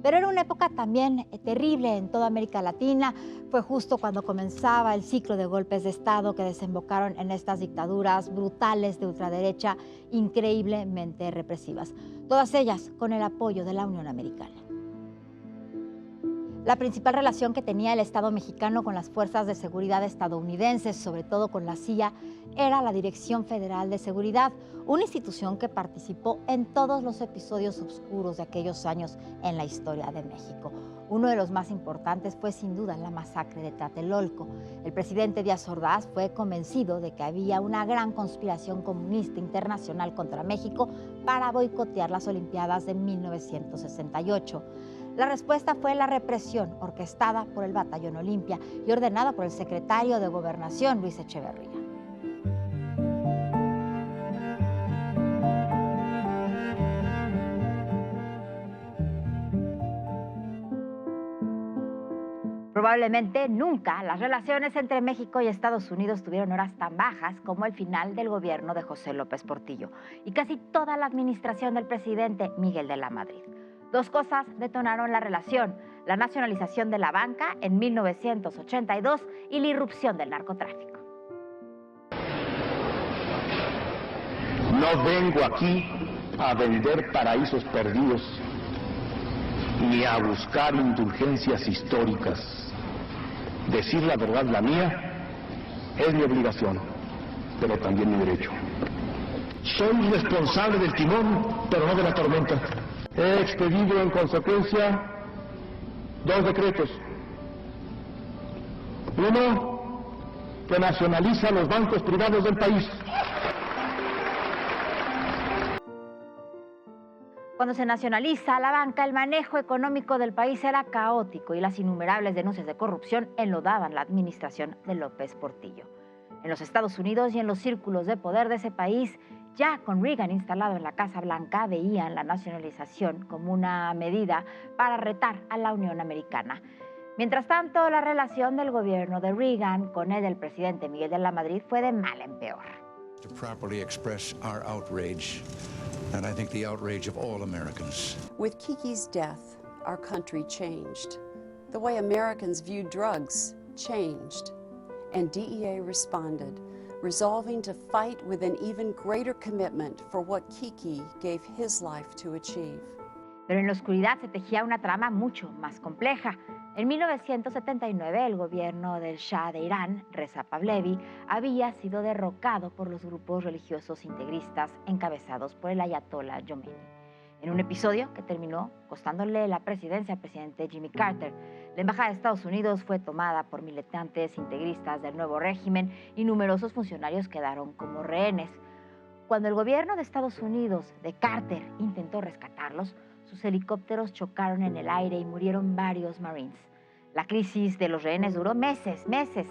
Pero era una época también terrible en toda América Latina. Fue justo cuando comenzaba el ciclo de golpes de Estado que desembocaron en estas dictaduras brutales de ultraderecha, increíblemente represivas. Todas ellas con el apoyo de la Unión Americana. La principal relación que tenía el Estado mexicano con las fuerzas de seguridad estadounidenses, sobre todo con la CIA, era la Dirección Federal de Seguridad, una institución que participó en todos los episodios oscuros de aquellos años en la historia de México. Uno de los más importantes fue sin duda la masacre de Tlatelolco. El presidente Díaz Ordaz fue convencido de que había una gran conspiración comunista internacional contra México para boicotear las Olimpiadas de 1968. La respuesta fue la represión orquestada por el Batallón Olimpia y ordenada por el secretario de Gobernación, Luis Echeverría. Probablemente nunca las relaciones entre México y Estados Unidos tuvieron horas tan bajas como el final del gobierno de José López Portillo y casi toda la administración del presidente Miguel de la Madrid. Dos cosas detonaron la relación: la nacionalización de la banca en 1982 y la irrupción del narcotráfico. No vengo aquí a vender paraísos perdidos ni a buscar indulgencias históricas. Decir la verdad, la mía, es mi obligación, pero también mi derecho. Soy responsable del timón, pero no de la tormenta. He expedido en consecuencia 2 decretos. Uno, que nacionaliza los bancos privados del país. Cuando se nacionaliza la banca, el manejo económico del país era caótico y las innumerables denuncias de corrupción enlodaban la administración de López Portillo. En los Estados Unidos y en los círculos de poder de ese país, ya con Reagan instalado en la Casa Blanca, veían la nacionalización como una medida para retar a la Unión Americana. Mientras tanto, la relación del gobierno de Reagan con el del presidente Miguel de la Madrid fue de mal en peor. To properly express our outrage, and I think the outrage of all Americans. With Kiki's death, our country changed. The way Americans viewed drugs changed, and DEA responded, resolving to fight with an even greater commitment for what Kiki gave his life to achieve. Pero en la oscuridad se tejía una trama mucho más compleja. En 1979, el gobierno del Shah de Irán, Reza Pahlavi, había sido derrocado por los grupos religiosos integristas encabezados por el ayatollah Khomeini. En un episodio que terminó costándole la presidencia al presidente Jimmy Carter, la embajada de Estados Unidos fue tomada por militantes integristas del nuevo régimen y numerosos funcionarios quedaron como rehenes. Cuando el gobierno de Estados Unidos de Carter intentó rescatarlos, sus helicópteros chocaron en el aire y murieron varios Marines. La crisis de los rehenes duró meses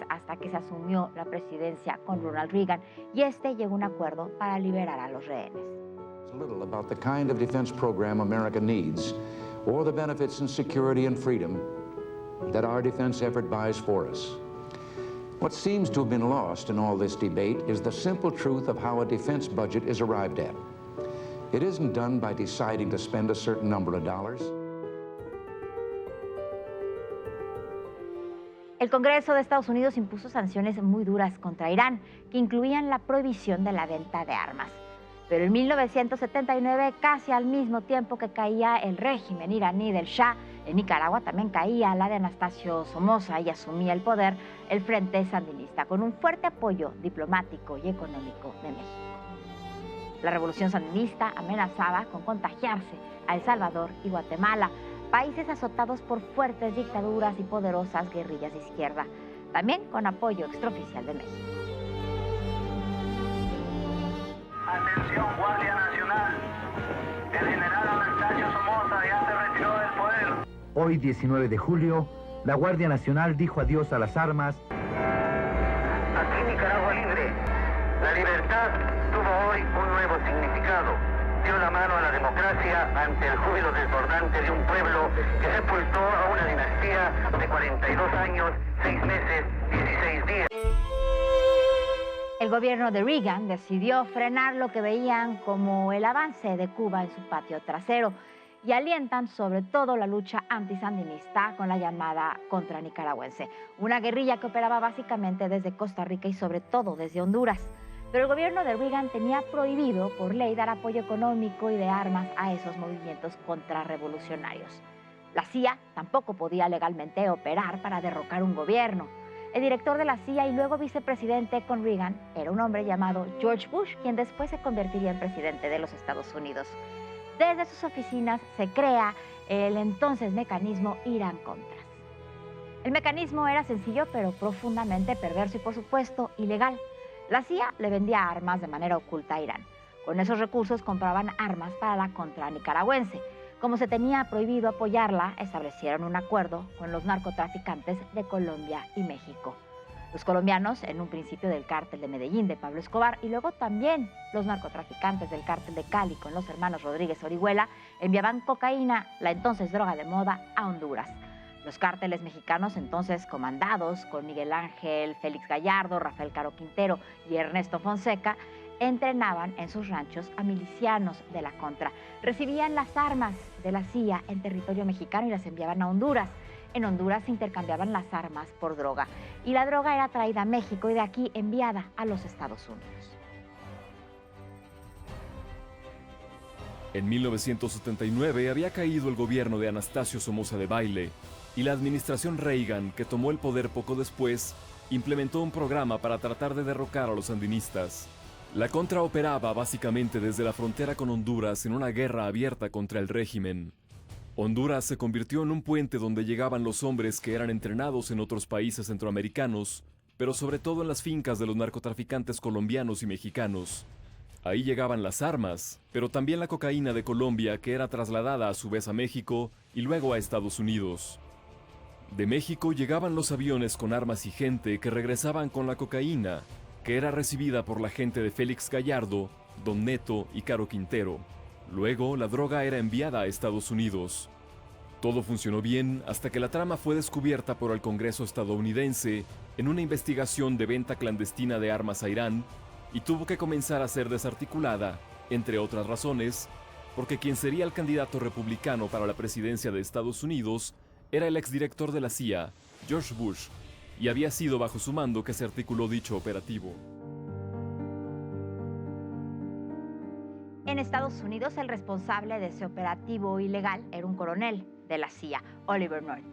hasta que se asumió la presidencia con Ronald Reagan y llegó a un acuerdo para liberar a los rehenes. A little about the kind of defense program America needs, or the benefits and security and freedom that our defense effort buys for us. What seems to have been lost in all this debate is the simple truth of how a defense budget is arrived at. It isn't done by deciding to spend a certain number of dollars. El Congreso de Estados Unidos impuso sanciones muy duras contra Irán, que incluían la prohibición de la venta de armas. Pero en 1979, casi al mismo tiempo que caía el régimen iraní del Shah, en Nicaragua también caía la de Anastasio Somoza y asumía el poder el Frente Sandinista, con un fuerte apoyo diplomático y económico de México. La revolución sandinista amenazaba con contagiarse a El Salvador y Guatemala, países azotados por fuertes dictaduras y poderosas guerrillas de izquierda, también con apoyo extraoficial de México. Atención, Guardia Nacional. El general Anastasio Somoza ya se retiró del poder. Hoy, 19 de julio, la Guardia Nacional dijo adiós a las armas. Aquí Nicaragua libre. La libertad tuvo hoy un nuevo significado. Dio la mano a la democracia ante el júbilo desbordante de un pueblo que sepultó a una dinastía de 42 años, 6 meses, 16 días. El gobierno de Reagan decidió frenar lo que veían como el avance de Cuba en su patio trasero y alientan sobre todo la lucha antisandinista con la llamada Contra Nicaragüense, una guerrilla que operaba básicamente desde Costa Rica y sobre todo desde Honduras. Pero el gobierno de Reagan tenía prohibido por ley dar apoyo económico y de armas a esos movimientos contrarrevolucionarios. La CIA tampoco podía legalmente operar para derrocar un gobierno. El director de la CIA y luego vicepresidente con Reagan era un hombre llamado George Bush, quien después se convertiría en presidente de los Estados Unidos. Desde sus oficinas se crea el entonces mecanismo Irán-Contras. El mecanismo era sencillo pero profundamente perverso y, por supuesto, ilegal. La CIA le vendía armas de manera oculta a Irán. Con esos recursos compraban armas para la contra nicaragüense. Como se tenía prohibido apoyarla, establecieron un acuerdo con los narcotraficantes de Colombia y México. Los colombianos, en un principio del cártel de Medellín de Pablo Escobar, y luego también los narcotraficantes del cártel de Cali con los hermanos Rodríguez Orihuela, enviaban cocaína, la entonces droga de moda, a Honduras. Los cárteles mexicanos, entonces comandados con Miguel Ángel Félix Gallardo, Rafael Caro Quintero y Ernesto Fonseca, entrenaban en sus ranchos a milicianos de la Contra. Recibían las armas de la CIA en territorio mexicano y las enviaban a Honduras. En Honduras se intercambiaban las armas por droga y la droga era traída a México y de aquí enviada a los Estados Unidos. En 1979 había caído el gobierno de Anastasio Somoza Debayle y la administración Reagan, que tomó el poder poco después, implementó un programa para tratar de derrocar a los sandinistas. La Contra operaba básicamente desde la frontera con Honduras en una guerra abierta contra el régimen. Honduras se convirtió en un puente donde llegaban los hombres que eran entrenados en otros países centroamericanos, pero sobre todo en las fincas de los narcotraficantes colombianos y mexicanos. Ahí llegaban las armas, pero también la cocaína de Colombia, que era trasladada a su vez a México y luego a Estados Unidos. De México llegaban los aviones con armas y gente que regresaban con la cocaína, que era recibida por la gente de Félix Gallardo, Don Neto y Caro Quintero. Luego, la droga era enviada a Estados Unidos. Todo funcionó bien hasta que la trama fue descubierta por el Congreso estadounidense en una investigación de venta clandestina de armas a Irán y tuvo que comenzar a ser desarticulada, entre otras razones, porque quien sería el candidato republicano para la presidencia de Estados Unidos era el exdirector de la CIA, George Bush, y había sido bajo su mando que se articuló dicho operativo. En Estados Unidos, el responsable de ese operativo ilegal era un coronel de la CIA, Oliver North.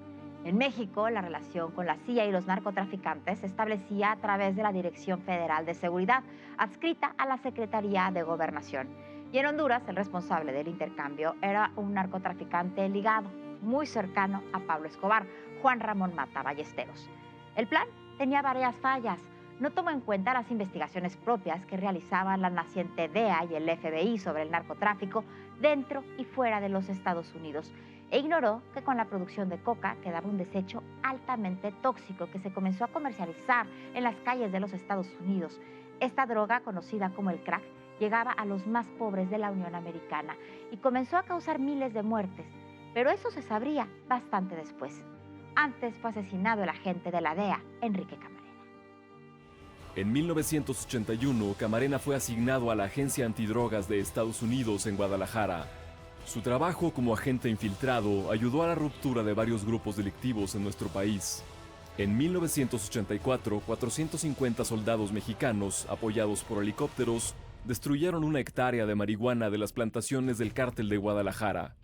En México, la relación con la CIA y los narcotraficantes se establecía a través de la Dirección Federal de Seguridad, adscrita a la Secretaría de Gobernación. Y en Honduras, el responsable del intercambio era un narcotraficante ligado, muy cercano a Pablo Escobar, Juan Ramón Mata Ballesteros. El plan tenía varias fallas. No tomó en cuenta las investigaciones propias que realizaban la naciente DEA y el FBI sobre el narcotráfico dentro y fuera de los Estados Unidos, e ignoró que con la producción de coca quedaba un desecho altamente tóxico que se comenzó a comercializar en las calles de los Estados Unidos. Esta droga, conocida como el crack, llegaba a los más pobres de la Unión Americana y comenzó a causar miles de muertes, pero eso se sabría bastante después. Antes fue asesinado el agente de la DEA, Enrique Camarena. En 1981, Camarena fue asignado a la Agencia Antidrogas de Estados Unidos en Guadalajara. Su trabajo como agente infiltrado ayudó a la ruptura de varios grupos delictivos en nuestro país. En 1984, 450 soldados mexicanos, apoyados por helicópteros, destruyeron 1 hectárea de marihuana de las plantaciones del Cártel de Guadalajara.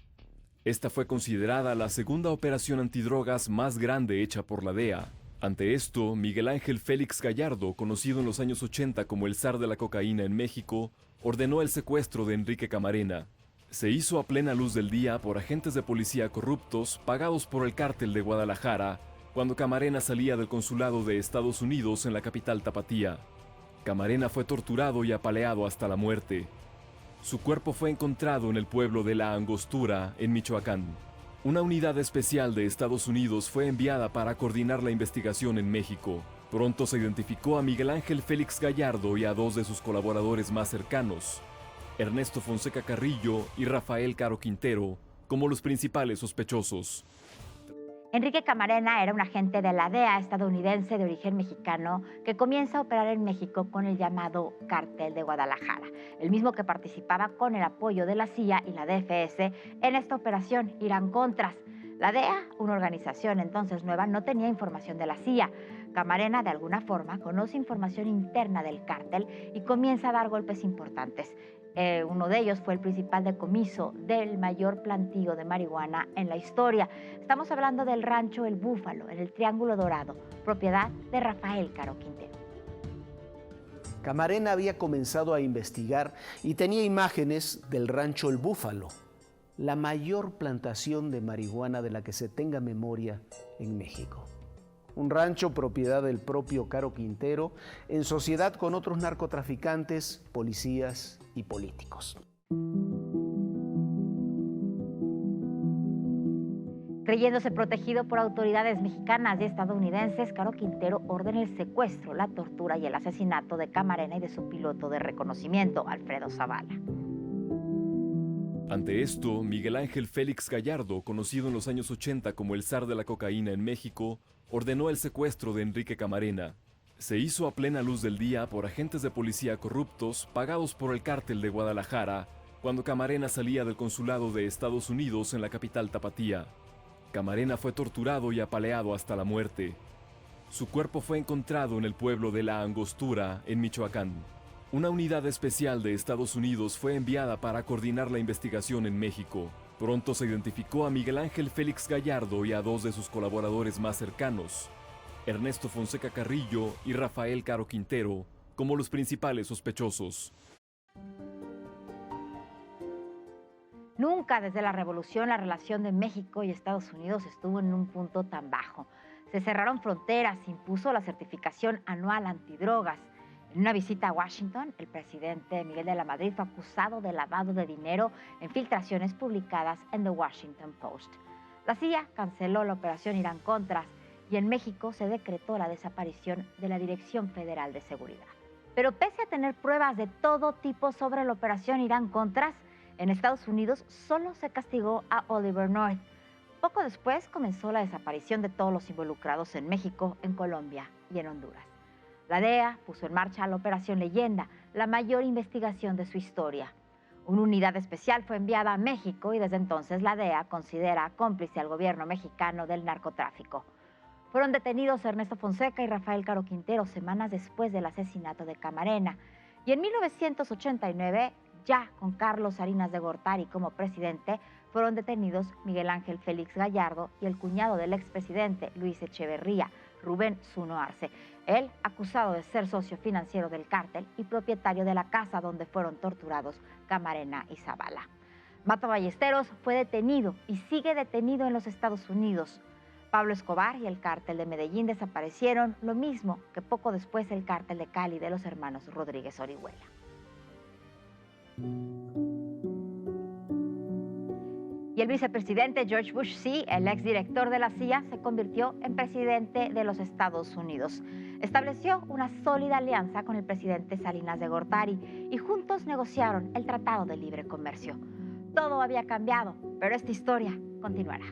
Esta fue considerada la segunda operación antidrogas más grande hecha por la DEA. Ante esto, Miguel Ángel Félix Gallardo, conocido en los años 80 como el zar de la cocaína en México, ordenó el secuestro de Enrique Camarena. Se hizo a plena luz del día por agentes de policía corruptos pagados por el Cártel de Guadalajara, cuando Camarena salía del consulado de Estados Unidos en la capital tapatía. Camarena fue torturado y apaleado hasta la muerte. Su cuerpo fue encontrado en el pueblo de La Angostura, en Michoacán. Una unidad especial de Estados Unidos fue enviada para coordinar la investigación en México. Pronto se identificó a Miguel Ángel Félix Gallardo y a 2 de sus colaboradores más cercanos, Ernesto Fonseca Carrillo y Rafael Caro Quintero, como los principales sospechosos. Enrique Camarena era un agente de la DEA estadounidense de origen mexicano que comienza a operar en México con el llamado Cártel de Guadalajara, el mismo que participaba con el apoyo de la CIA y la DFS en esta operación Irán-Contras. La DEA, una organización entonces nueva, no tenía información de la CIA. Camarena, de alguna forma, conoce información interna del cártel y comienza a dar golpes importantes. Uno de ellos fue el principal decomiso del mayor plantío de marihuana en la historia. Estamos hablando del rancho El Búfalo, en el Triángulo Dorado, propiedad de Rafael Caro Quintero. Camarena había comenzado a investigar y tenía imágenes del rancho El Búfalo, la mayor plantación de marihuana de la que se tenga memoria en México. Un rancho propiedad del propio Caro Quintero, en sociedad con otros narcotraficantes, policías y políticos. Creyéndose protegido por autoridades mexicanas y estadounidenses, Caro Quintero ordena el secuestro, la tortura y el asesinato de Camarena y de su piloto de reconocimiento, Alfredo Zavala. Ante esto, Miguel Ángel Félix Gallardo, conocido en los años 80 como el zar de la cocaína en México, ordenó el secuestro de Enrique Camarena. Se hizo a plena luz del día por agentes de policía corruptos pagados por el cártel de Guadalajara cuando Camarena salía del consulado de Estados Unidos en la capital tapatía. Camarena fue torturado y apaleado hasta la muerte. Su cuerpo fue encontrado en el pueblo de La Angostura, en Michoacán. Una unidad especial de Estados Unidos fue enviada para coordinar la investigación en México. Pronto se identificó a Miguel Ángel Félix Gallardo y a dos de sus colaboradores más cercanos, Ernesto Fonseca Carrillo y Rafael Caro Quintero, como los principales sospechosos. Nunca desde la Revolución la relación de México y Estados Unidos estuvo en un punto tan bajo. Se cerraron fronteras, se impuso la certificación anual antidrogas. En una visita a Washington, el presidente Miguel de la Madrid fue acusado de lavado de dinero en filtraciones publicadas en The Washington Post. La CIA canceló la operación Irán-Contras y en México se decretó la desaparición de la Dirección Federal de Seguridad. Pero pese a tener pruebas de todo tipo sobre la operación Irán-Contras, en Estados Unidos solo se castigó a Oliver North. Poco después comenzó la desaparición de todos los involucrados en México, en Colombia y en Honduras. La DEA puso en marcha la Operación Leyenda, la mayor investigación de su historia. Una unidad especial fue enviada a México y desde entonces la DEA considera cómplice al gobierno mexicano del narcotráfico. Fueron detenidos Ernesto Fonseca y Rafael Caro Quintero semanas después del asesinato de Camarena. Y en 1989, ya con Carlos Salinas de Gortari como presidente, fueron detenidos Miguel Ángel Félix Gallardo y el cuñado del expresidente Luis Echeverría, Rubén Zuno Arce. Él, acusado de ser socio financiero del cártel y propietario de la casa donde fueron torturados Camarena y Zavala. Mato Ballesteros fue detenido y sigue detenido en los Estados Unidos. Pablo Escobar y el cártel de Medellín desaparecieron, lo mismo que poco después el cártel de Cali de los hermanos Rodríguez Orihuela. Y el vicepresidente George Bush, sí, el exdirector de la CIA, se convirtió en presidente de los Estados Unidos. Estableció una sólida alianza con el presidente Salinas de Gortari y juntos negociaron el Tratado de Libre Comercio. Todo había cambiado, pero esta historia continuará.